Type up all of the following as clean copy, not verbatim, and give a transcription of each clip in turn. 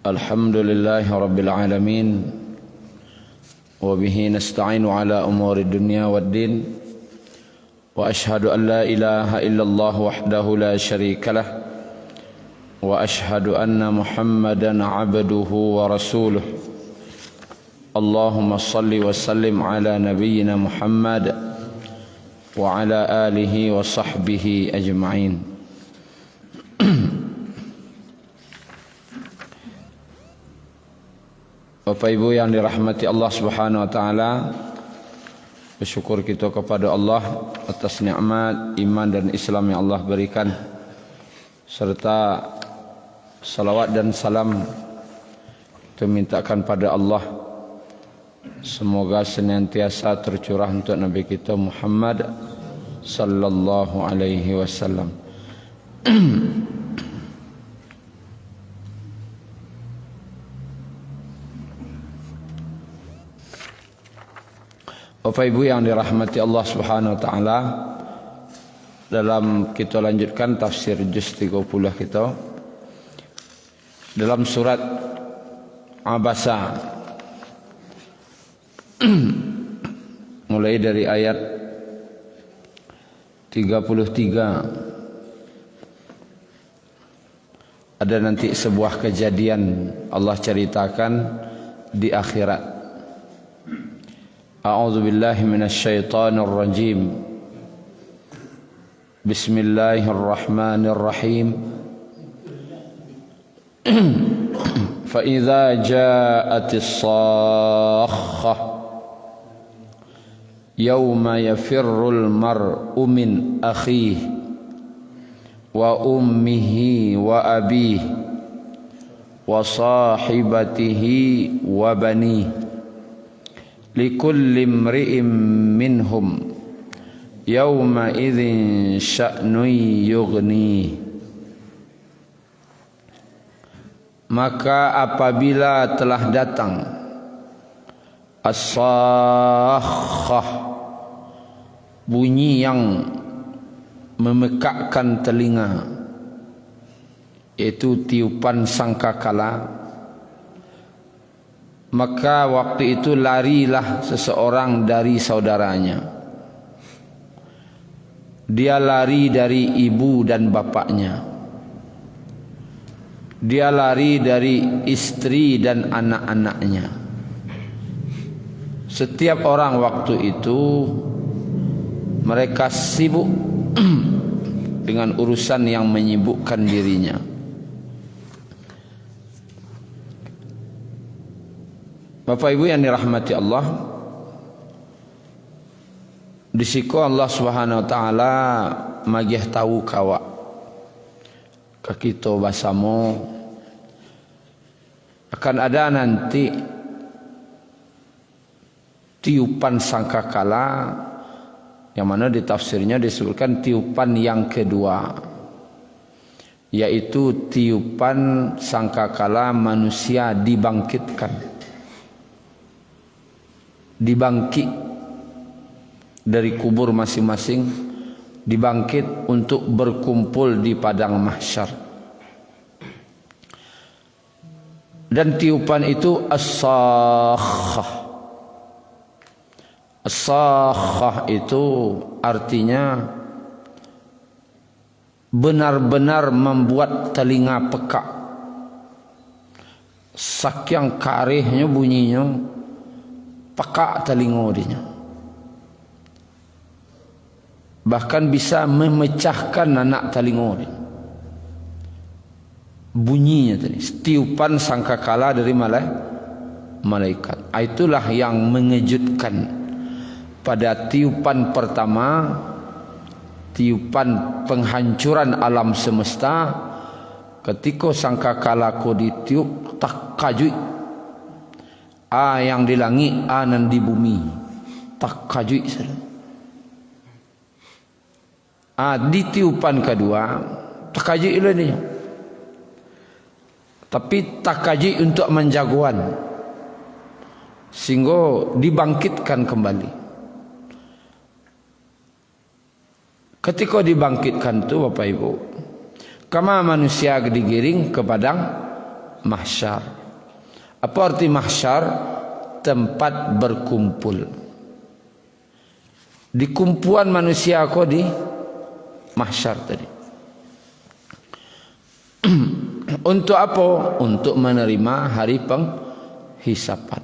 الحمد لله رب العالمين وبه نستعين على أمور الدنيا والدين وأشهد أن لا إله إلا الله وحده لا شريك له وأشهد أن محمدا عبده ورسوله اللهم صل وسلم على نبينا محمد وعلى آله وصحبه أجمعين. Bapak Ibu yang dirahmati Allah Subhanahu wa taala, bersyukur kita kepada Allah atas nikmat iman dan Islam yang Allah berikan, serta salawat dan salam kita mintakan pada Allah semoga senantiasa tercurah untuk Nabi kita Muhammad sallallahu alaihi wasallam. Bapak Ibu yang dirahmati Allah Subhanahu wa taala, dalam kita lanjutkan tafsir juz 30 kita dalam surat Abasa, mulai dari ayat 33. Ada nanti sebuah kejadian Allah ceritakan di akhirat. A'udzu billahi minasy syaithanir rajim. Bismillahirrahmanirrahim. Fa idza ja'atis sakhah yauma yafirrul mar'u min akhihi wa ummihi wa abihi wa sahibatihi wa banihi likulli imri'in minhum yawma idzin sya'nun yughni. Maka apabila telah datang as-sakhah, bunyi yang memekakkan telinga, yaitu tiupan sangkakala, maka waktu itu larilah seseorang dari saudaranya. Dia lari dari ibu dan bapaknya. Dia lari dari istri dan anak-anaknya. Setiap orang waktu itu mereka sibuk dengan urusan yang menyibukkan dirinya. Bapak Ibu yang dirahmati Allah, disiko Allah Subhanahu wa taala magih tahu kawa ka kita basamo akan ada nanti tiupan sangkakala, yang mana di tafsirnya disebutkan tiupan yang kedua, yaitu tiupan sangkakala manusia dibangkitkan, dibangkit dari kubur masing-masing, dibangkit untuk berkumpul di padang mahsyar. Dan tiupan itu as-sakhah. As-sakhah itu artinya benar-benar membuat telinga peka. Saking karihnya bunyinya, peka telinga dia, bahkan bisa memecahkan anak telinga dia. Bunyinya tadi tiupan sangkakala dari malaikat. Itulah yang mengejutkan. Pada tiupan pertama, tiupan penghancuran alam semesta, ketika sangkakala ko ditiup, tak kajui yang di langit, nan di bumi, tak kajui saja. Di tiupan kedua tak kajui dia, tapi tak kajui untuk menjagoan, sehingga dibangkitkan kembali. Ketika dibangkitkan itu Bapak Ibu, kama manusia digiring ke padang mahsyar. Apa arti mahsyar? Tempat berkumpul. Di kumpulan manusia kau di mahsyar tadi. Untuk apa? Untuk menerima hari penghisapan.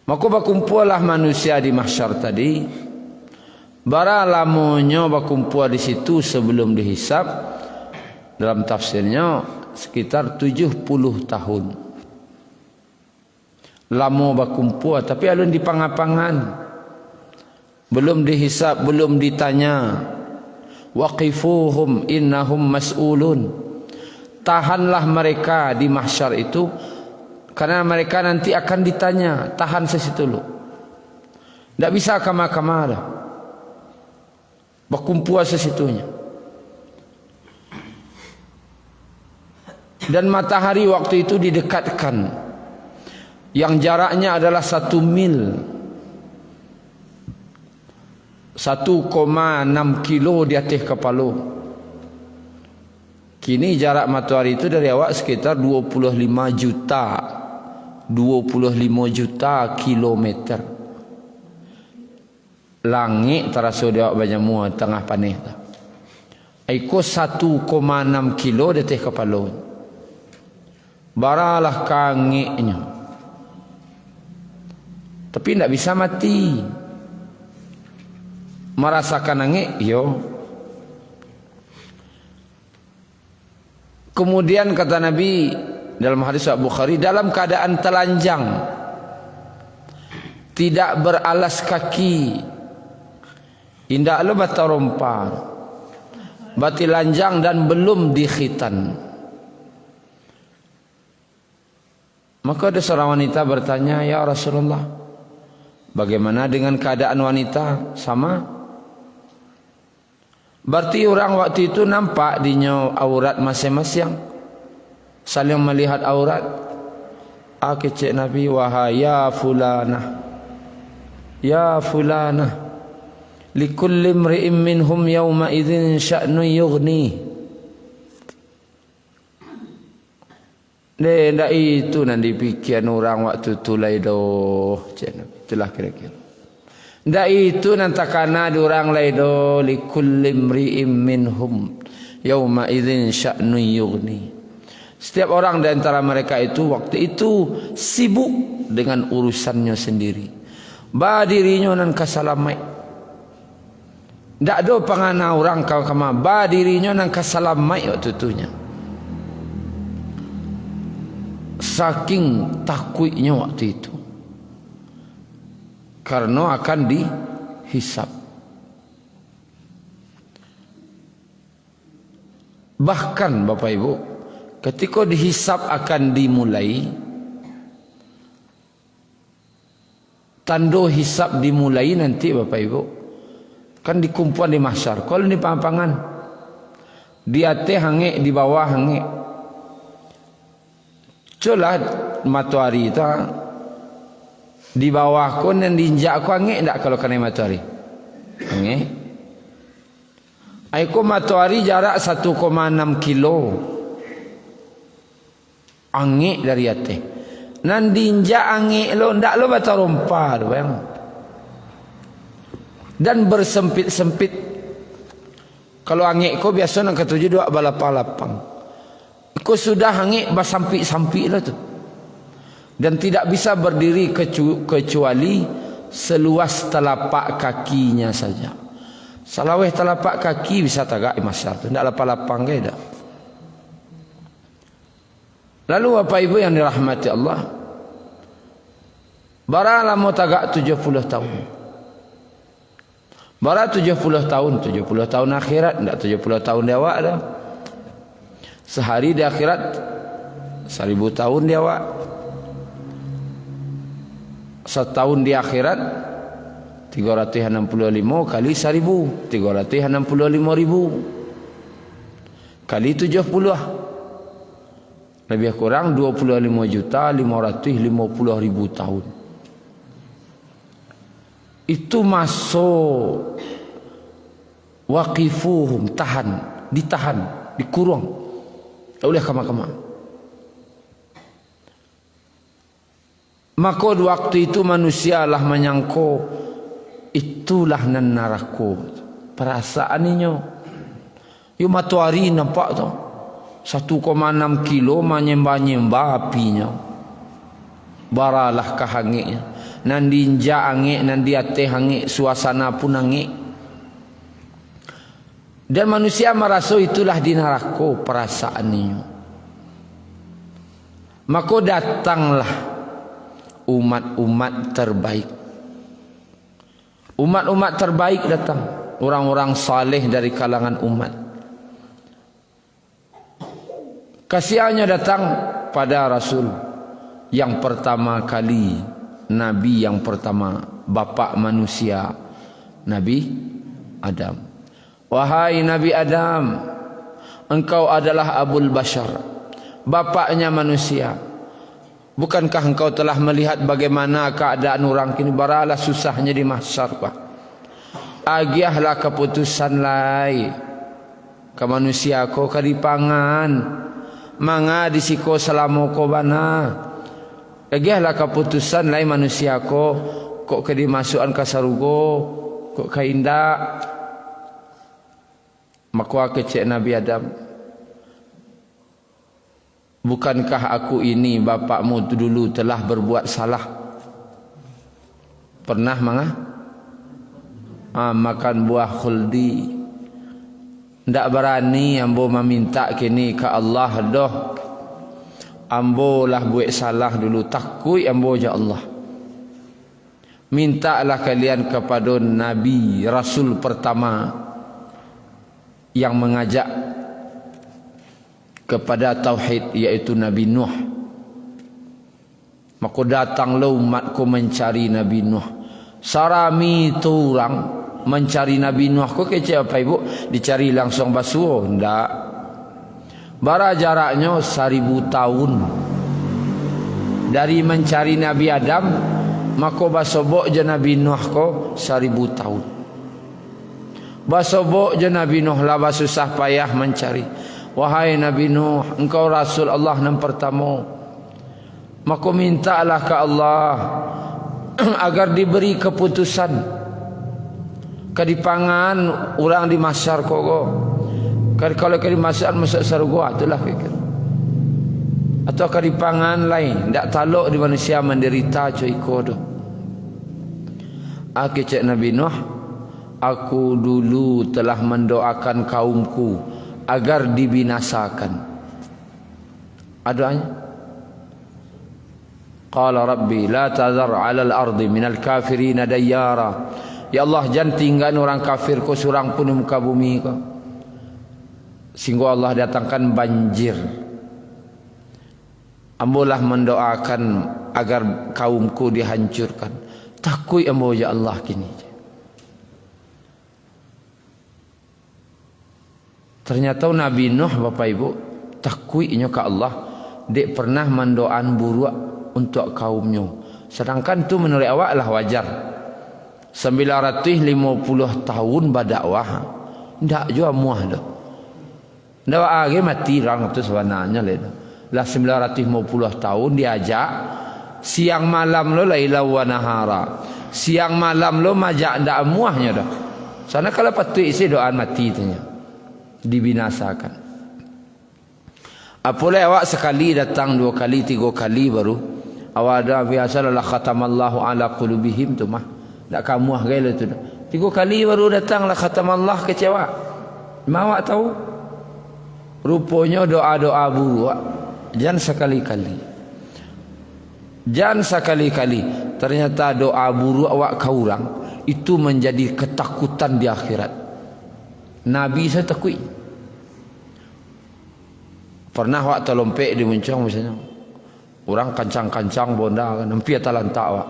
Maka berkumpullah manusia di mahsyar tadi. Bara lamonyo berkumpul di situ sebelum dihisap. Dalam tafsirnya sekitar 70 tahun. Lamo berkumpul tapi alun di pangapangan. Belum dihisap, belum ditanya. Waqifuhum innahum mas'ulun. Tahanlah mereka di mahsyar itu karena mereka nanti akan ditanya. Tahan sesitu lu. Tak bisa kama-kama dah. Berkumpul sesitunya. Dan matahari waktu itu didekatkan. Yang jaraknya adalah 1 mil. 1,6 kilo di atas kepala. Kini jarak matahari itu dari awak sekitar 25 juta kilometer. Langit terasa dia banyak mua tengah panih. Iko 1,6 kilo di atas kepala. Baralah kangiknya. Tapi tidak bisa mati. Merasakan angin, yo. Kemudian kata Nabi dalam hadis Bukhari, dalam keadaan telanjang, tidak beralas kaki, indak lo bata rompa, bati lanjang dan belum dikhitan. Maka ada seorang wanita bertanya, ya Rasulullah, bagaimana dengan keadaan wanita? Sama? Berarti orang waktu itu nampak dinya aurat masing-masing, saling melihat aurat. Kecik Nabi, wahai ya fulanah, ya fulanah, likulli imri'in minhum yawma idzin sya'nu yughni. Ndak itu nanti pikiran orang waktu itu lah doh, cik Nabi. Itulah kira-kira. Ndak itu nantakana durang laido likulli imri'in minhum yauma idzin sya'nu yughni. Setiap orang di antara mereka itu waktu itu sibuk dengan urusannya sendiri. Ba dirinya nan kasalamai. Ndak do pangana orang kau kama ba dirinya nan kasalamai waktu itunya. Saking takutnya waktu itu. Karena akan dihisap. Bahkan Bapak Ibu, ketika dihisap akan dimulai, tanda hisap dimulai nanti Bapak Ibu, kan dikumpul di mahsyar. Kalau di pangangan, di atas hangik, di bawah hangik. Colah matahari itu di bawah ko dan diinjak ko angin tak kalau kena matahari? Angin. Aiko matahari jarak 1,6 kilo. Angin dari atas. Nan diinjak angin lo ndak lo bata rompar bang. Dan bersempit-sempit. Kalau angin ko biasa nak ketujuh dua balapang-lapang. Ko sudah angin bersampit-sampit lah tu. Dan tidak bisa berdiri kecuali seluas telapak kakinya saja. Salaweh telapak kaki bisa tagak mahsyar tu. Tidak lapang-lapang ke tak. Lalu Bapak Ibu yang dirahmati Allah, bara lama tagak 70 tahun. Bara 70 tahun akhirat, tidak 70 tahun di awak dah. Sehari di akhirat 1000 tahun di awak. Setahun di akhirat 365 kali 1000, 365.000 kali 70, lebih kurang 25.550.000 tahun. Itu masuk waqifuhum, ditahan, dikurung oleh kama-kama. Maka waktu itu manusialah menyangko itulah nan neraka. Perasaannya. Yo matahari nampak tu. 1,6 kilo menyembah-nyembah apinya. Baralah kahangitnya. Nan dinja angit, nan di atas angit, suasana pun angit. Dan manusia merasa itulah di neraka perasaannya. Maka datanglah umat-umat terbaik. Umat-umat terbaik datang. Orang-orang saleh dari kalangan umat. Kasihannya datang pada Rasul yang pertama kali, Nabi yang pertama, bapa manusia, Nabi Adam. Wahai Nabi Adam, engkau adalah Abul Bashar, bapaknya manusia. Bukankah engkau telah melihat bagaimana keadaan orang kini? Baralah susahnya di mahsyar, Pak. Agiahlah keputusan lai ke manusia ko kadipangan. Manga disiko selama ko bana. Agiahlah keputusan lai manusia ko kok ke dimasukan ke sarugo, kok ke indak. Maka kecek Nabi Adam, bukankah aku ini bapakmu dulu telah berbuat salah? Pernah mangah? Makan buah khuldi. Ndak berani ambo meminta kini ke Allah doh. Ambo lah buat salah dulu, takut ambo ja Allah. Mintalah kalian kepada Nabi Rasul pertama yang mengajak kepada tauhid, yaitu Nabi Nuh. Maka datanglah umatku mencari Nabi Nuh. Sarami tu orang mencari Nabi Nuh. Kau kecil apa ibu? Dicari langsung basuh? Tidak. Bara jaraknya 1000 tahun dari mencari Nabi Adam. Maka basobok je Nabi Nuh ko 1000 tahun. Basobok je Nabi Nuh lah basusah payah mencari. Wahai Nabi Nuh, engkau Rasul Allah yang pertama. Maka mintalah ke Allah agar diberi keputusan. Kedipangan orang di mahsyar kok. Kalau ke di mahsyar masuk surga itulah fikir. Atau kedipangan lain, ndak taluk di manusia menderita cuy kodo. Aku cek Nabi Nuh, aku dulu telah mendoakan kaumku agar dibinasakan. Doanya, qala rabbi la tadhar 'ala al-ardi minal kafirin dayyara. Ya Allah, jangan tinggalkan orang kafir ko surang pun di muka bumi ko. Sehingga Allah datangkan banjir. Ambolah mendoakan agar kaumku dihancurkan. Takut ambo ya Allah kini. Ternyata Nabi Nuh Bapak Ibu takwiknya ke Allah, dia pernah mendoan buruk untuk kaumnya. Sedangkan tu menurut awak lah wajar. 950 tahun berdakwah, ndak jua muah dah. Ndak age mati orang tu sebenarnya lah 950 tahun diajak siang malam lo laila wa nahara. Siang malam lo majak ndak muahnya dah. Sana kalau patut isi doaan mati tanya. Dibinasakan. Apalagi awak sekali datang, 2 kali, 3 kali baru awak ada biasalah khatamallahu ala qulubihim tu mah. Tak kamu ah gaya tu. 3 kali baru datanglah khatamallah kecewa. Awak tahu? Rupanya doa-doa buruk jangan sekali-kali. Jangan sekali-kali. Ternyata doa buruk awak kau orang itu menjadi ketakutan di akhirat. Nabi saya takut. Pernah awak terlompek di muncang misalnya. Orang kancang-kancang bonda kan. Nampi atalantak awak.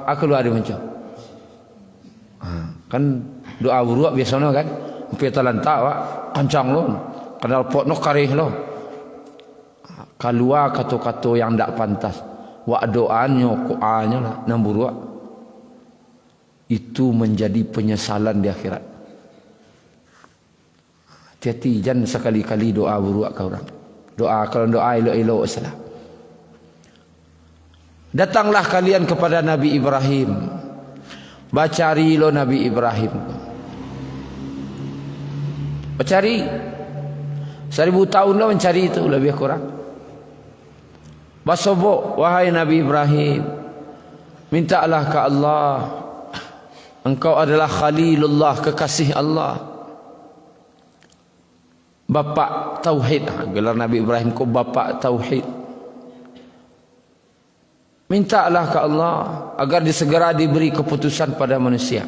Aku keluar di muncang. Kan doa buruk biasanya kan. Nampi atalantak awak. Kancang lo. Kenal pot no karih lo. Keluar kata-kata yang tak pantas. Wak doanya, ku'anya lah. Nam buruk. Itu menjadi penyesalan di akhirat. Hati-hati, jangan sekali-kali doa buruk ke orang. Doa, kalau doa elok-elok salah. Datanglah kalian kepada Nabi Ibrahim. Bacari lo Nabi Ibrahim. Bacari. 1000 tahun lo mencari itu lebih kurang. Basobok wahai Nabi Ibrahim. Mintalah ke Allah. Engkau adalah Khalilullah, kekasih Allah. Bapa Tauhid. Gelar Nabi Ibrahim kau Bapa Tauhid. Mintalah ke Allah agar disegera diberi keputusan pada manusia.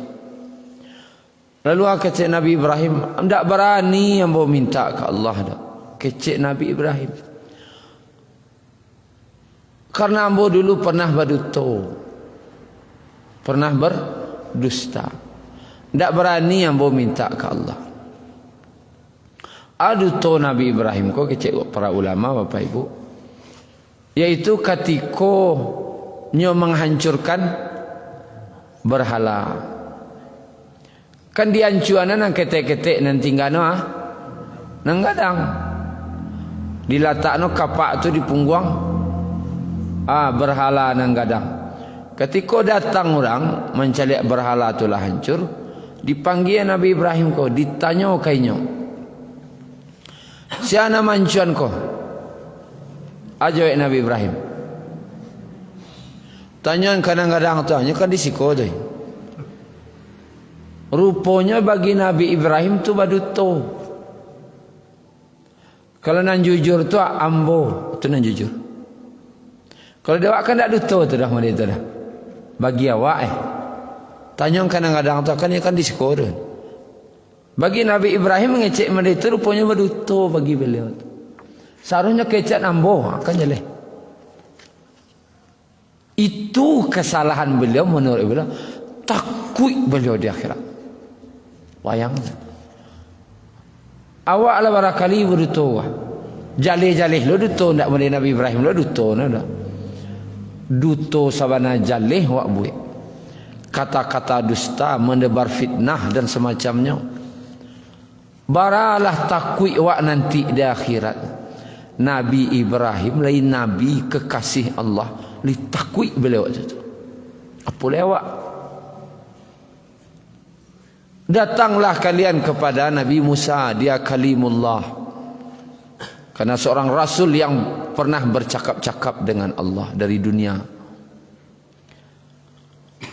Lalu kecik Nabi Ibrahim, tidak berani yang mau minta ke Allah dah. Kecik Nabi Ibrahim. Karena ambo dulu pernah berdusta. Pernah berdusta. Tidak berani yang mau minta ke Allah. Aduto Nabi Ibrahim kau kecik para ulama Bapak Ibu. Yaitu ketika nyo menghancurkan berhala. Kan diancuanan nang ketek-ketek nang tinggano nang gadang. Dilatakno kapak tu di pungguang berhala nang gadang. Ketika datang orang mencari berhala tu lah hancur, dipanggil Nabi Ibrahim ko, ditanya kainyo. Siapa nama ancuan ko? Ajoy Nabi Ibrahim. Tanyaan kadang-kadang tu hanya kan disiko tu. Rupanya bagi Nabi Ibrahim tu baduto. Kalau nan jujur tu ambo, tu nan jujur. Kalau dia kan tak duto tu dah mana tu dah. Bagi awak Tanyaan kadang-kadang tu kan disiko tu. Bagi Nabi Ibrahim mengecek mereka tu rupanya baduto bagi beliau tu. Seharusnya kecek ambo kan jelek. Itu kesalahan beliau menurut beliau. Takut beliau di akhirat. Bayang. Awak lah barakali berduto. Jalih-jalih lo duto ndak boleh Nabi Ibrahim lo duto ndak. Duto sabana jalih wak buik. Kata-kata dusta, menebar fitnah dan semacamnya. Baralah takut wak nanti di akhirat. Nabi Ibrahim lain nabi kekasih Allah. Li takut beliau tu. Apa lewat? Datanglah kalian kepada Nabi Musa, dia kalimullah. Karena seorang rasul yang pernah bercakap-cakap dengan Allah dari dunia.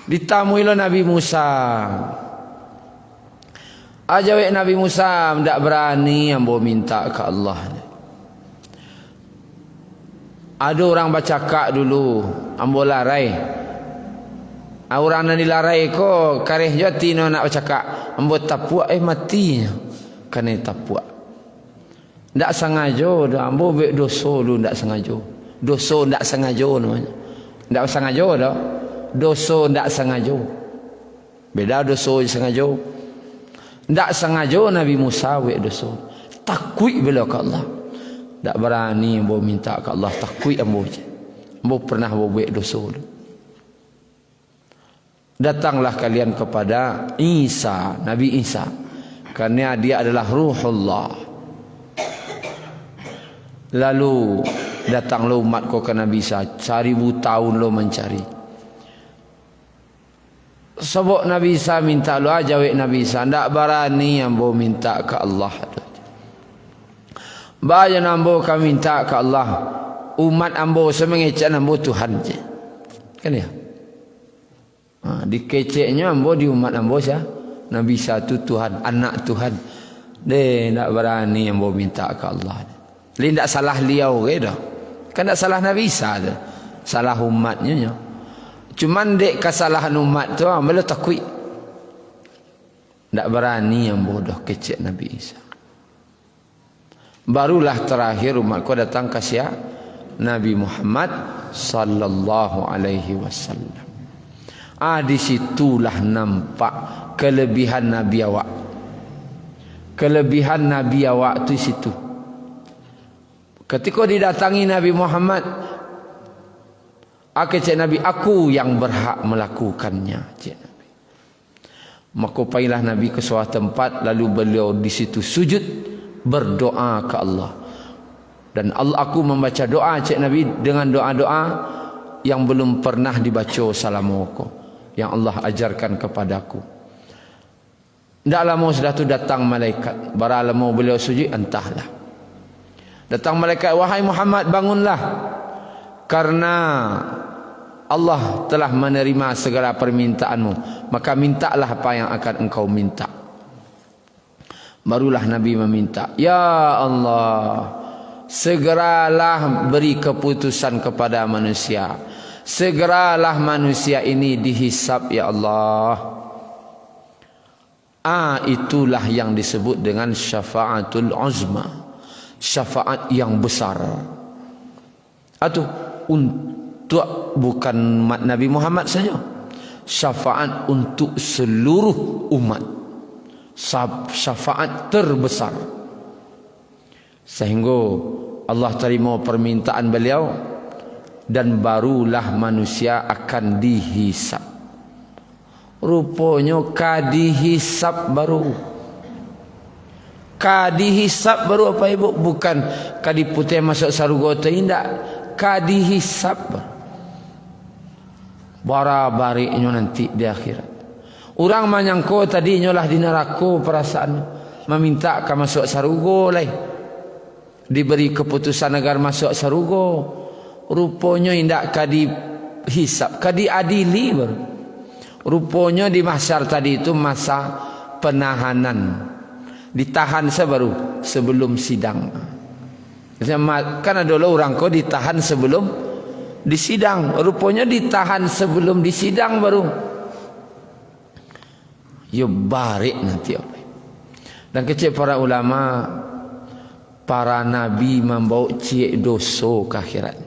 Ditamuilah Nabi Musa. Ajawek Nabi Musa tidak berani yang mau minta ke Allah. Ada orang bercakap dulu, ambo larai. Orang yang dilarai ko kareh jati no nak bercakap, ambo tapuak mati. Kena tapuak. Ndak sengaja dah ambo buat dosa dulu ndak sengaja. Dosa ndak sengaja namanya. Ndak sengaja dah. Dosa ndak sengaja. Beda dosa sengaja. Ndak sengaja Nabi Musa buat dosa. Takut beliau ke Allah. Tak berani ambo minta ke Allah, takut ambo je. Ambo pernah buat dosa dulu. Datanglah kalian kepada Isa, Nabi Isa. Kerana dia adalah Ruhullah. Lalu datanglah umat kau ke Nabi Isa, 1000 tahun lo mencari. Sebab Nabi Isa minta lo ajawek Nabi Isa, tak berani ambo minta ke Allah. Banyak ambo kami minta ke Allah. Umat ambo semengecek ambo Tuhan je. Kan ya? Dikeceknya ambo di umat ambo sah. Nabi satu Tuhan, anak Tuhan. Deh, tak berani ambo minta ke Allah. Lain tak salah liau ke dah. Kan tak salah Nabi Isa dah. Salah umatnya. Cuman dek kesalahan umat tu ambo takut. Tak berani ambo dah kecek Nabi Isa. Barulah terakhir umatku datang ke siapa? Nabi Muhammad sallallahu alaihi wasallam. Di situlah nampak kelebihan Nabi awak. Kelebihan Nabi awak tu situ. Ketika didatangi Nabi Muhammad, cik Nabi, aku yang berhak melakukannya, cik Nabi. Maka pailah Nabi ke suatu tempat, lalu beliau di situ sujud berdoa ke Allah. Dan Allah, aku membaca doa cik Nabi dengan doa-doa yang belum pernah dibaca salamoko yang Allah ajarkan kepadaku. Tidak lama sudah tu datang malaikat. Bara lama beliau sujud, entahlah. Datang malaikat, wahai Muhammad, bangunlah. Karena Allah telah menerima segala permintaanmu, maka mintalah apa yang akan engkau minta. Barulah Nabi meminta, ya Allah, segeralah beri keputusan kepada manusia. Segeralah manusia ini dihisab, ya Allah. Itulah yang disebut dengan syafaatul uzma, syafaat yang besar. Atau untuk bukan umat Nabi Muhammad saja, syafaat untuk seluruh umat, syafaat terbesar. Sehingga Allah terima permintaan beliau dan barulah manusia akan dihisab. Rupanya kadihisab baru. Kadihisab baru apa ibu? Bukan kadi putih masuk saruga tidak. Kadihisab. Bara-bariknya nanti di akhirat. Orang menyangka tadinya lah di neraka perasaan. Meminta ke masuk saruga lah. Diberi keputusan agar masuk saruga. Rupanya tidak kadihisab. Kadiadili baru. Rupanya di mahsyar tadi itu masa penahanan. Ditahan sebaru sebelum sidang. Kan ada orang kau ditahan sebelum disidang. Rupanya ditahan sebelum disidang baru. Ya barik nanti apa. Dan kecil para ulama, para nabi membawa cik dosa ke akhirat.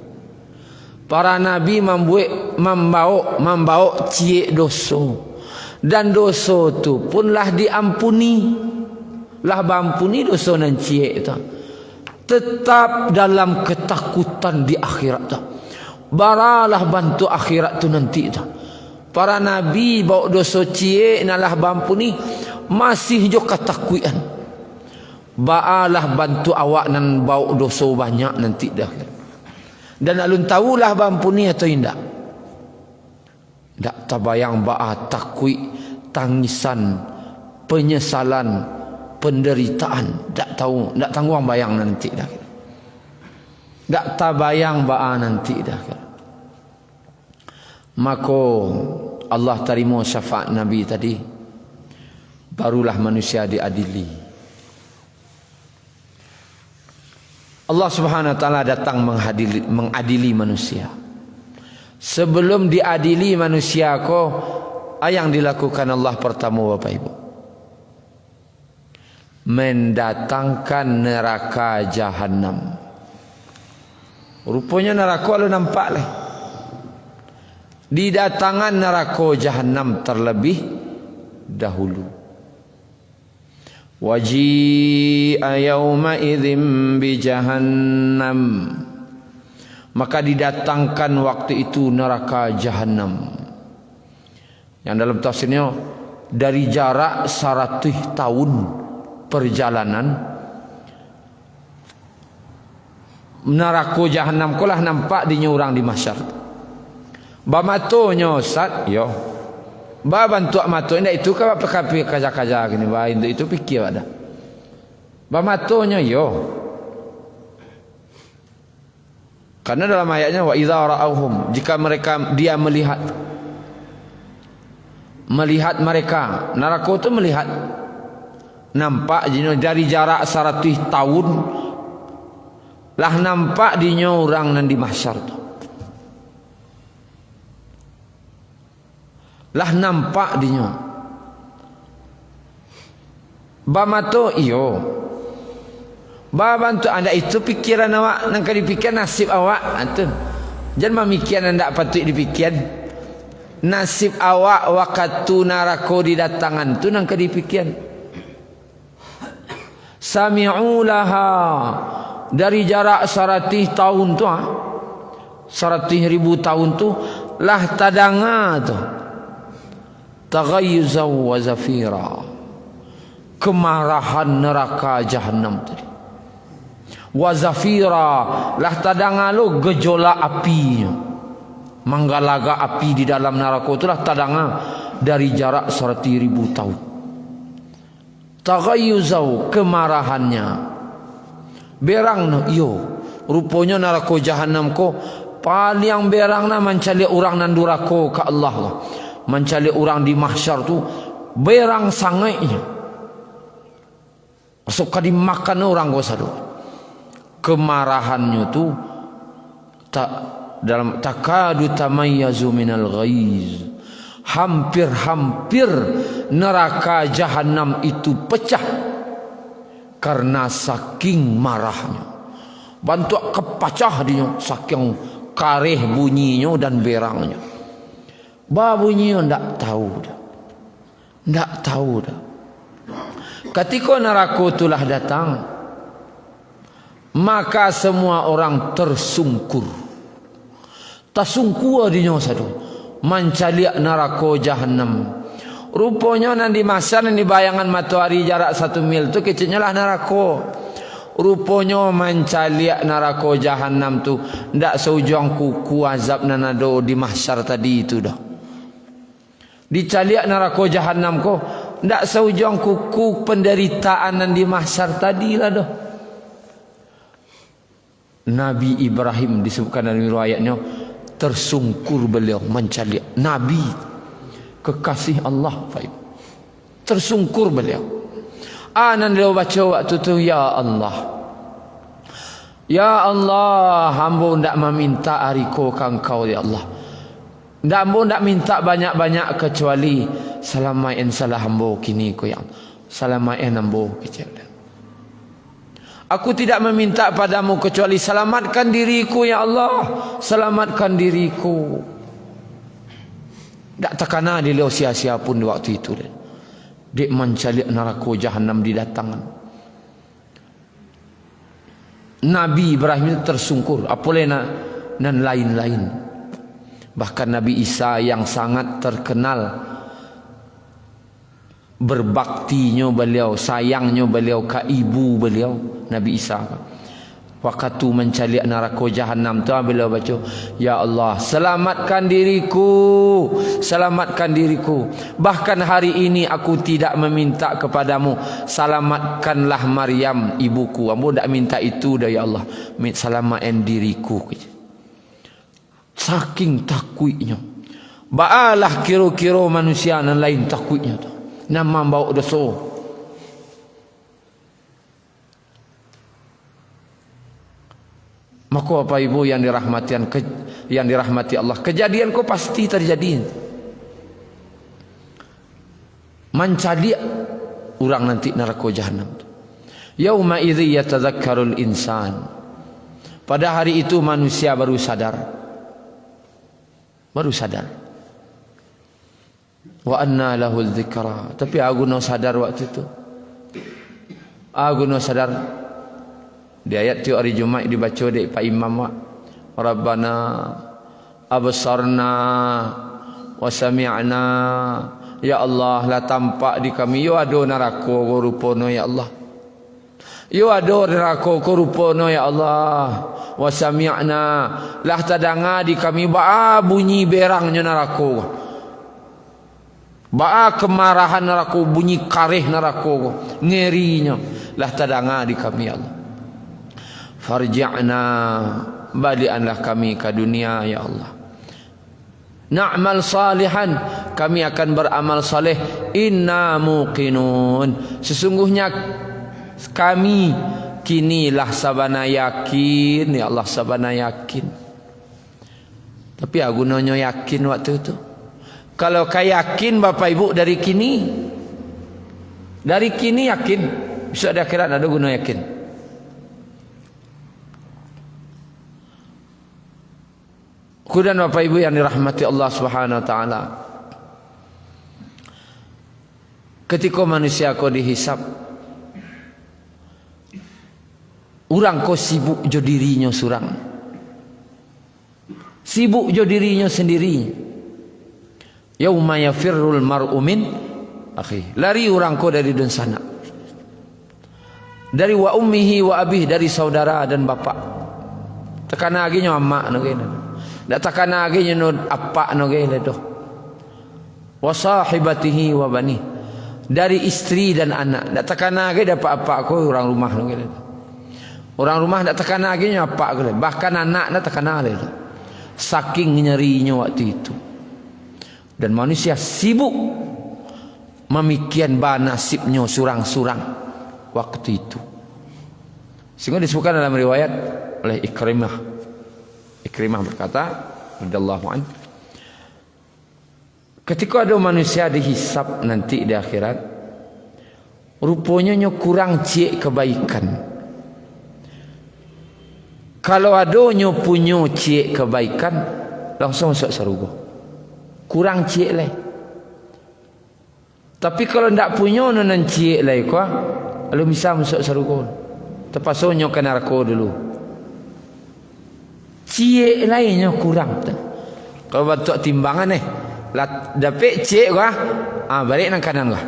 Para nabi membawa cik dosa. Dan dosa tu punlah diampuni. Lah bampuni dosa nan cik tu. Tetap dalam ketakutan di akhirat tu. Baralah bantu akhirat tu nanti tu. Para nabi bawa dosa cik nalah bampuni masih jo ketakutan. Baalah bantu awak nan bawa dosa banyak nanti dah. Dan alun tahulah bampuni atau tidak. Tak terbayang baa takui, tangisan, penyesalan, penderitaan. Tak tahu, tak tanggung bayang nanti dah. Tak terbayang baa nanti dah. Maka Allah terima syafaat Nabi tadi. Barulah manusia diadili. Allah Subhanahu wa taala datang mengadili manusia. Sebelum diadili manusia yang dilakukan Allah pertama Bapak Ibu, mendatangkan neraka jahanam. Rupanya neraka lu nampak lah. Didatangan neraka jahanam terlebih dahulu. Waji'a yawma idzim bi jahannam. Maka didatangkan waktu itu neraka jahanam. Yang dalam tafsirnya dari jarak 100 tahun perjalanan, neraka jahanam kulah nampak di orang di mahsyar. Ba matonya Ustaz, yo. Ba bantu mato indah itu ka apa kaja-kaja gini ba itu pikir ada. Ba matonya yo. Karena dalam ayatnya wa idza ra'awhum, jika mereka dia melihat mereka, neraka itu melihat, nampak dari jarak 100 tahun lah nampak dinya orang nan di mahsyar tu. Lah nampak dinya. Ba mato iyo. Ba bantu anda itu pikiran awak, nang dipikir nasib awak antu. Jangan memikiran anda patut dipikir. Nasib awak waktu neraka didatangan tu nang dipikir. Sami'u laha, dari jarak 100 tahun tu 100,000 tahun tu lah tadanga tu. Taghayyuzan wa zafira, kemarahan neraka jahanam tadi. Wa zafira, lah tadanga lo gejolak apinya. Manggalaga api di dalam neraka itulah tadanga dari jarak 100.000 tahun. Tagayyuzau, kemarahannya. Berang yo, rupanya neraka jahanam ko paling berangna mencari orang nan durako ke Allah. Mencari orang di mahsyar tu berang sangainya. Masuk ka dimakan orang ko sadu. Kemarahannya tu tak dalam takadu tamayyazu minal ghaiz. Hampir-hampir neraka jahanam itu pecah karena saking marahnya. Bantu kepecah dia saking kareh bunyinya dan berangnya. Bunyinya ndak tahu dah. Ndak tahu dah. Ketika neraka itulah datang, maka semua orang tersungkur. Tersungkur dia satu. Mencaliak neraka jahanam. Rupanya nanti masa nanti bayangan matahari jarak 1 mil tu kecilnya lah neraka. Rupanya mencaliak neraka jahanam tu ndak seujung kuku azab nanado di mahsyar tadi itu dah. Dicaliak neraka jahanam ko ndak seujung kuku penderitaan nan di mahsyar tadi lah dah. Nabi Ibrahim disebutkan dalam riwayatnya tersungkur beliau mencaliak. Nabi kekasih Allah, tersungkur beliau. Anan dia baca waktu tu, ya Allah, ya Allah, hamba ndak meminta ariko kangkau ya Allah. Hamba ndak minta banyak-banyak kecuali selamain salah hamba kini ko ya Allah. Selamain hamba kecil. Aku tidak meminta padamu kecuali selamatkan diriku ya Allah. Selamatkan diriku. Tak terkena dia sia-sia pun di waktu itu. Dia mencaliak neraka jahanam didatangkan. Nabi Ibrahim itu tersungkur. Apalagi dan lain-lain. Bahkan Nabi Isa yang sangat terkenal berbaktinya beliau, sayangnya beliau ke ibu beliau, Nabi Isa. Waktu mencaliak neraka jahanam tu beliau baca, ya Allah, selamatkan diriku, selamatkan diriku. Bahkan hari ini aku tidak meminta kepadamu, selamatkanlah Maryam ibuku. Ambo tak minta itu dah ya Allah, selamatkan diriku. Saking takutnya. Baalah kira-kira manusia yang lain takutnya tu. Nama bawa dosa. Maka apa ibu yang dirahmati Allah, kejadian kau pasti terjadi. Mencari orang nanti neraka jahanam. Yauma idzi yatadzakkarul insan. Pada hari itu manusia baru sadar. Baru sadar. Wa anna lahul dzikra. Tapi aku no sadar waktu itu. Aku no sadar. Di ayat tu hari Jumaat dibaca dek Pak Imam wa. Rabbana absarna wa sami'na. Ya Allah, lah tampak di kami yo ada neraka ko rupono ya Allah. Yo ada neraka ko rupono ya Allah. Wa sami'na, lah tadanga di kami ba bunyi berangnya neraka. Ba kemarahan neraka, bunyi kareh neraka, ngerinya lah tadanga di kami Allah. Farji'na, balikanlah kami ke dunia ya Allah. Na'mal salihan, kami akan beramal saleh. Inna muqinun, sesungguhnya kami kinilah sabana yakin ya Allah, sabana yakin. Tapi aku nanya yakin waktu itu. Kalau kau yakin Bapak Ibu dari kini yakin, besok di akhirat ada guna yakin. Kemudian Bapak Ibu yang dirahmati Allah Subhanahu wa taala, ketika manusia kau dihisap, orang kau sibuk jo dirinya surang, sibuk jo dirinya sendiri. Yauma yafirrul mar'u min akhi, lari orang kau dari dan sana, dari wa ummihi wa abih, dari saudara dan bapak. Tekan lagi nyamak nak Ndak takana lagi nyo apa no ge ledo. Wa sahibatihi wa bani. Dari istri dan anak. Ndak takana lagi dapat apa ko orang rumah no ge ledo. Orang rumah ndak takana lagi nyo apa ko. Bahkan anak ndak takana ledo. Saking nyerinya waktu itu. Dan manusia sibuk memikirkan bah nasibnya surang-surang waktu itu. Sehingga disebutkan dalam riwayat oleh Ikrimah. Ikrimah berkata, radhiyallahu anhu, ketika ada manusia dihisap nanti di akhirat, rupanya kurang cie kebaikan. Kalau ada punya cie kebaikan, langsung masuk surga. Kurang cie lah. Tapi kalau ndak punya nan cie lah kau, lalu bisa masuk surga. Terpaksa ke neraka dulu. Cie lainnya kurang. Kalau bentuk timbangan dapat cie kau, balik nang kanan kau.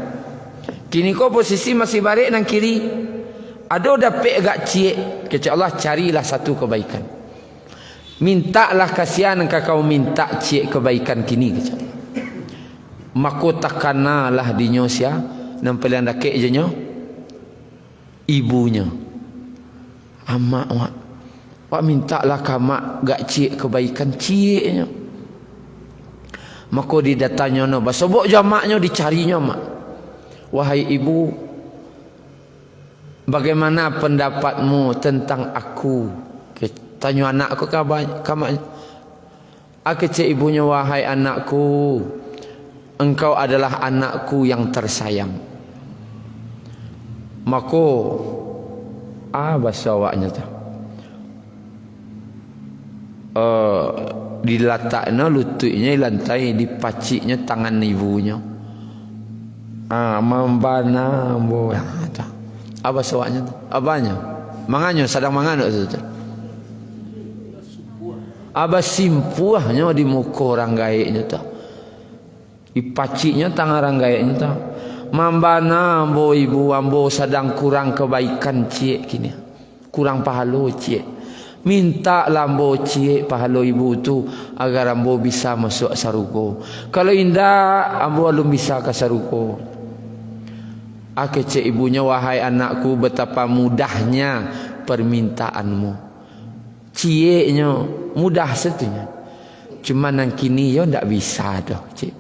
Kini kau posisi masih balik nang kiri. Ada dapat agak cie, kecuali Allah carilah satu kebaikan. Mintalah kasihan kau minta cie kebaikan kini kecuali. Maka takanalah dinyo sia nang pelian dakek je nyo ibunya. Amak wak mintalah kamak gak cie kebaikan cie nyo. Maka didatanya no basobok jamaknya dicarinya mak. Wahai ibu, bagaimana pendapatmu tentang aku? Tanya anakku kamak. Aku cik ibunya, wahai anakku, engkau adalah anakku yang tersayang. Maka bahasa awaknya tu diletaknya lututnya lantai, dipaciknya tangan ibunya. Membana boh. Bahasa awaknya tu abahnya manganyo sadang mangano tu. Abah simpuahnya di muka orang gaiknya tu. Dipaciknya tangan orang gaiknya tu. Mambana ambo ibu, ambo sedang kurang kebaikan cik kini. Kurang pahala cik. Minta lambo cik pahala ibu tu agar ambo bisa masuk sarugo. Kalau indah ambo belum bisa ke sarugo. Cik ibunya, wahai anakku, betapa mudahnya permintaanmu. Ciknya mudah setunya. Cuma nang kini yo ndak bisa dah cik.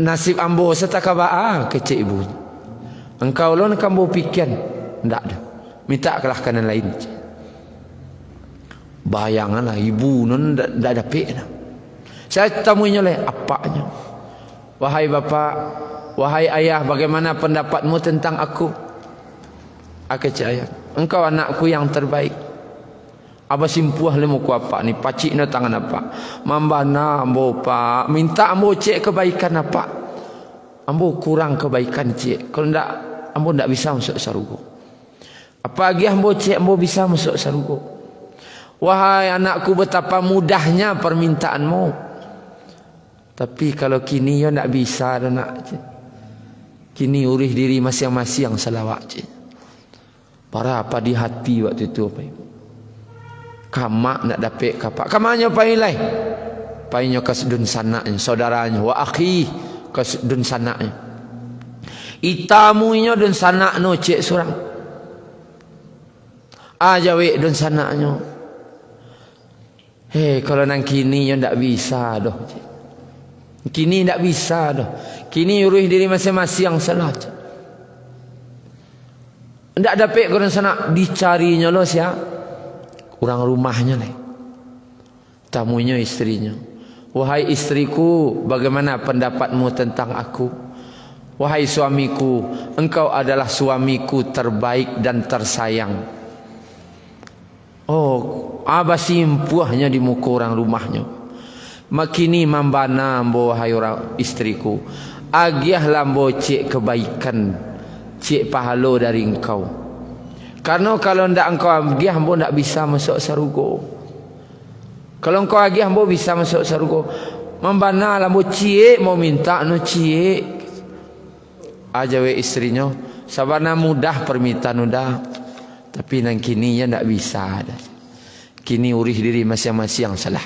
Nasib ambo setakaba ke cik ibu. Engkau lo nak ambo pikir ndak dah. Minta kelah kanan lain. Cik. Bayanganlah ibu non ndak dapat dah. Saya tamunya le apanya. Wahai bapa, wahai ayah, bagaimana pendapatmu tentang aku? Cik ayah, engkau anakku yang terbaik. Abah simpuah lemu ku apa ni, pacik na tangan apa. Mambana ambo pak, minta ambo cek kebaikan apa. Ambo kurang kebaikan cek. Kalau ndak ambo ndak bisa masuk surga. Apa lagi ambo cek ambo bisa masuk surga. Wahai anakku, betapa mudahnya permintaanmu. Tapi kalau kini yo ndak bisa dah nak cek. Kini urih diri masing-masing selawat cek. Para apa di hati waktu itu apa ibu? Kamak nak dapat kapak. Kamaknya pailai. Painyo kasdun sanaknya, saudaranya. Wa akhi kasdun sanaknya. Itamunya dun sanakno cik surang. Jawi dun sanaknya. Kalau nang kini yo ndak bisa doh. Kini ndak bisa doh. Kini urus diri masing-masing salah. Ndak dapat dun sanak dicarinya lo sia. Orang rumahnya lah. Tamunya istrinya. Wahai istriku, bagaimana pendapatmu tentang aku? Wahai suamiku, engkau adalah suamiku terbaik dan tersayang. Abah simpuahnya di muka orang rumahnya. Makini mambana ambo, wahai orang istriku, agiah lambo cik kebaikan, cik pahala dari engkau. Karena kalau ndak engkau agih hamba ndak bisa masuk surga. Kalau engkau agih hamba bisa masuk surga. Membana lambo cie mau minta no cie. Ajawe istrinya, sabarna mudah permintaan udah. Tapi nang kini ya ndak bisa dah. Kini urih diri masing-masing salah.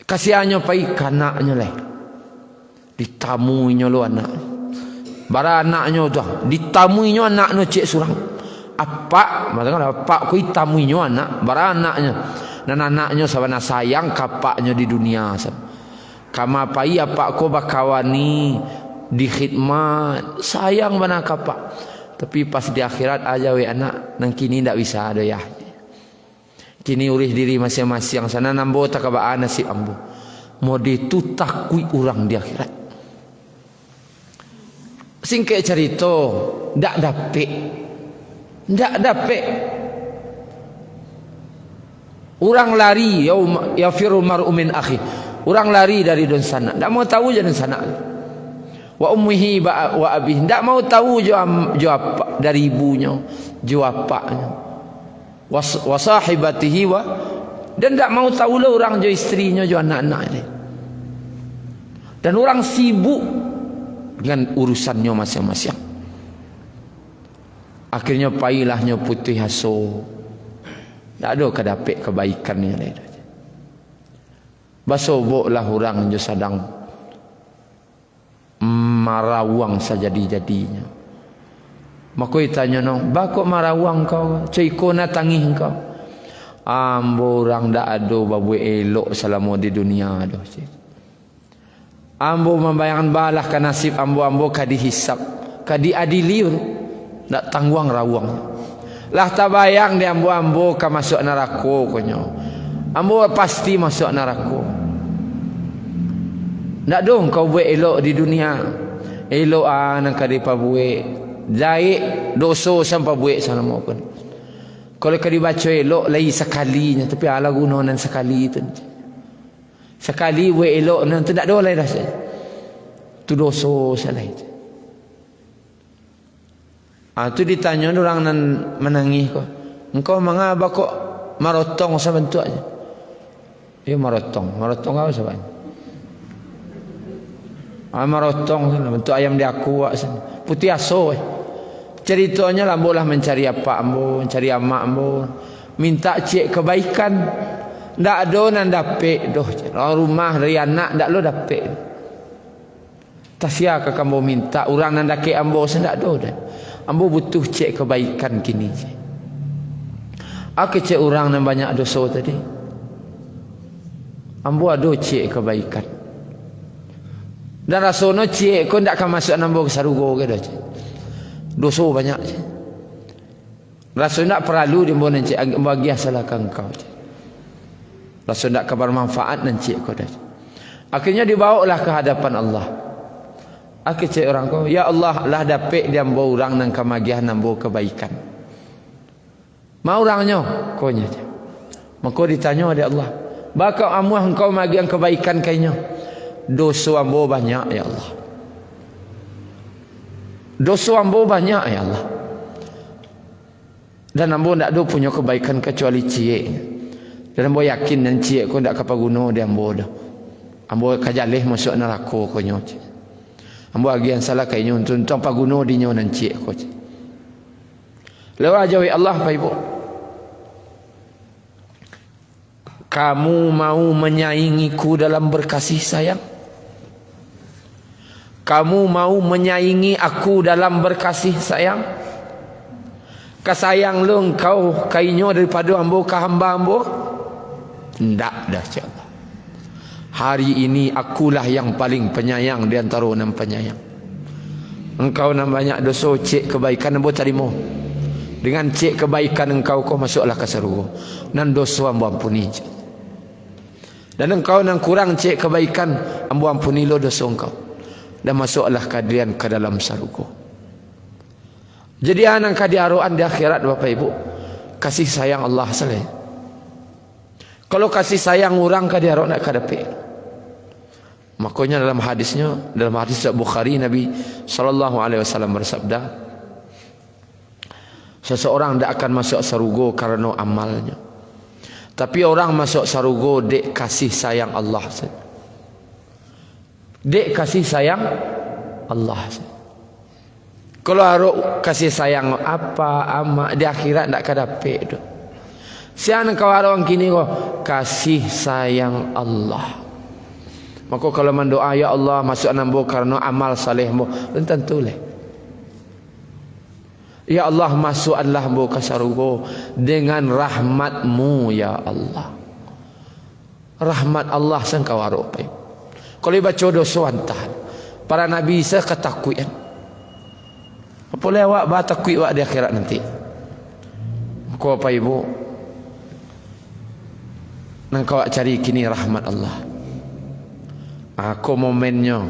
Kasihannya pai kanaknya lah. Ditamuinya lo anak. Bara anaknya tu ditamuinya anaknya cek surang. Apa? Maksudnya apa ku ditamuinya anak, bara anaknya. Dan anaknya sabana sayang kapaknya di dunia. Kama pai apa ko bakawani di khidmat sayang bana kapak. Tapi pas di akhirat aja we anak nang kini ndak bisa ada ya. Kini urih diri masing-masing sana nambo takabaan nasib ambo. Mode tu takui orang di akhirat. Singkat cerita, ndak dapet. Orang lari ya firul mar'u min akhi. Orang lari dari don sana. Ndak mau tahu je don sana. Wa ummihi wa abihi. Ndak mau tahu je apa dari ibunya, je apanya. Wa sahibatihi wa dan tak mau tahu lah orang jo istrinya jo anak-anak dia. Dan orang sibuk dengan urusannya masing-masing. Akhirnya pailahnya putih haso. Tak ada kedapik kebaikannya dia. Basoboklah orang jo sedang marawang sajadi-jadinya. Maka tanya no, bakok marawang kau, ciko na tangih kau. Ambo orang dak ado babu elok selama di dunia ado. Ambo membayangkan balah ke nasib ambo kadi hisap, kadi adili dak tangguang rawang. Lah tabayang di ambo ka masuk neraka konyo. Ambo pasti masuk neraka. Ndak dong kau buat elok di dunia. Elok nang kadi pabuek. Zaid dosa sampai buat sana maupun. Kalau kau dibaca elok lagi sekalinya, tapi ala guna nan sekali itu. Sekali buat elok nan tu tak ada lagi dah. Tu dosa salah itu. Tu ditanya orang nan menangis kau. Engkau mengapa kok marotong sebentuk aja? Ya marotong apa sebab? Marotong bentuk ayam dia kuat sana. Putih aso. Ceritanya lambolah mencari apa ambo, mencari amak ambo, minta cek kebaikan. Ndak ada nan dapet doh. Rumah dari anak ndak lo dapet. Tasya ke ambo minta orang nan dake ambo sendak do dah. Ambo butuh cek kebaikan kini. Aku cek orang nan banyak dosa tadi. Ambo ada cek kebaikan. Dan rasono cek kau ndak akan masuk ambo ke sarugo ke dah. Dosa banyak je. Rasul nak perlu dia boleh cik bagi asalkan kau. Rasul nak kabar manfaat nan cik kau dah. Akhirnya dibawalah ke hadapan Allah. Akhir cik orang kau, ya Allah lah dapat dia bawa orang nan kamagiah nan bawa kebaikan. Mau orangnya kau nya. Maka ditanya oleh Allah, bakal amuah engkau magian kebaikan kainya. Dosa ambo banyak ya Allah. Dosa ambo banyak ya Allah. Dan ambo tak ada punya kebaikan kecuali cie. Dan ambo yakin dan cie ko tak apa guna dia ambo dah. Ambo kajalih masuk neraka ko nyo. Ambo agian salah kainyo untuk apa guna dinyo nan cie ko. Lewa jawi Allah Pak Ibu. Kamu mau menyaingiku dalam berkasih sayang? Kamu mau menyaingi aku dalam berkasih sayang? Kasayang lu engkau kainyo daripada ambo ke hamba ambo? Tidak dah Allah. Hari ini akulah yang paling penyayang di antara enam penyayang. Engkau nak banyak dosa cek kebaikan ambo terima. Dengan cek kebaikan engkau kau masuklah ke surga. Dan dosa ambo ampuni. Dan engkau nang kurang cek kebaikan ambo ampuni lo dosa engkau. Dan masuklah kalian ke dalam surga. Jadi anak kadiaroan di akhirat Bapak Ibu, kasih sayang Allah saja. Kalau kasih sayang orang kadiaroan nak kadapi. Makanya dalam hadisnya, dalam hadis Bukhari Nabi sallallahu alaihi wasallam bersabda, seseorang tidak akan masuk surga karena amalnya. Tapi orang masuk surga dek kasih sayang Allah saja. Dek kasih sayang Allah. Kalau harus kasih sayang apa amak di akhirat tak kadapik tu. Sian kawarong kini ko kasih sayang Allah. Maka kalau mendoa ya Allah masuk nambo karena amal salehmu, tentu leh. Ya Allah masuk Allah bo ka surga dengan rahmatmu ya Allah. Rahmat Allah sang kawaro pai. Kalau baca dosa antahan. Para nabi sa ketakuan. Apa lewat ba takui wa di akhirat nanti. Ko apa ibu? Nang kau cari kini rahmat Allah. Aku momennya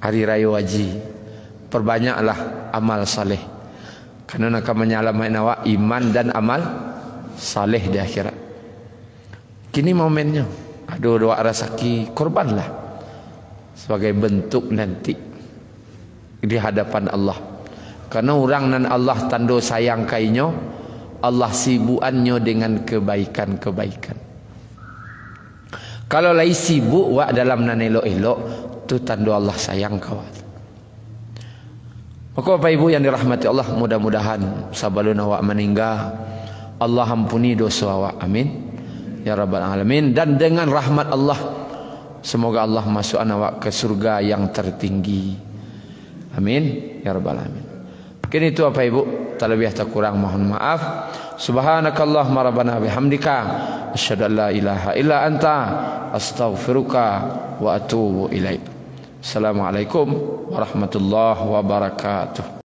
hari raya haji. Perbanyaklah amal saleh. Karena nak menyalamatkan awak iman dan amal saleh di akhirat. Kini momennya. Aduh doa rezeki korbanlah sebagai bentuk nanti di hadapan Allah. Karena orang nan Allah tanda sayang kainyo, Allah sibuannya dengan kebaikan-kebaikan. Kalau lai sibuk wak dalam nan elok-elok, tu tanda Allah sayang kawan. Maka Bapak Ibu yang dirahmati Allah, mudah-mudahan sebelum awak meninggal Allah ampuni dosa awak. Amin ya rabbal alamin. Dan dengan rahmat Allah semoga Allah masukkan awak ke surga yang tertinggi. Amin ya rabbal alamin. Mungkin itu Bapak Ibu, terlebih tak kurang mohon maaf. Subhanakallahumma rabbana bihamdika asyhadu an la ilaha illa anta astaghfiruka wa atubu ilaik. Assalamualaikum warahmatullahi wabarakatuh.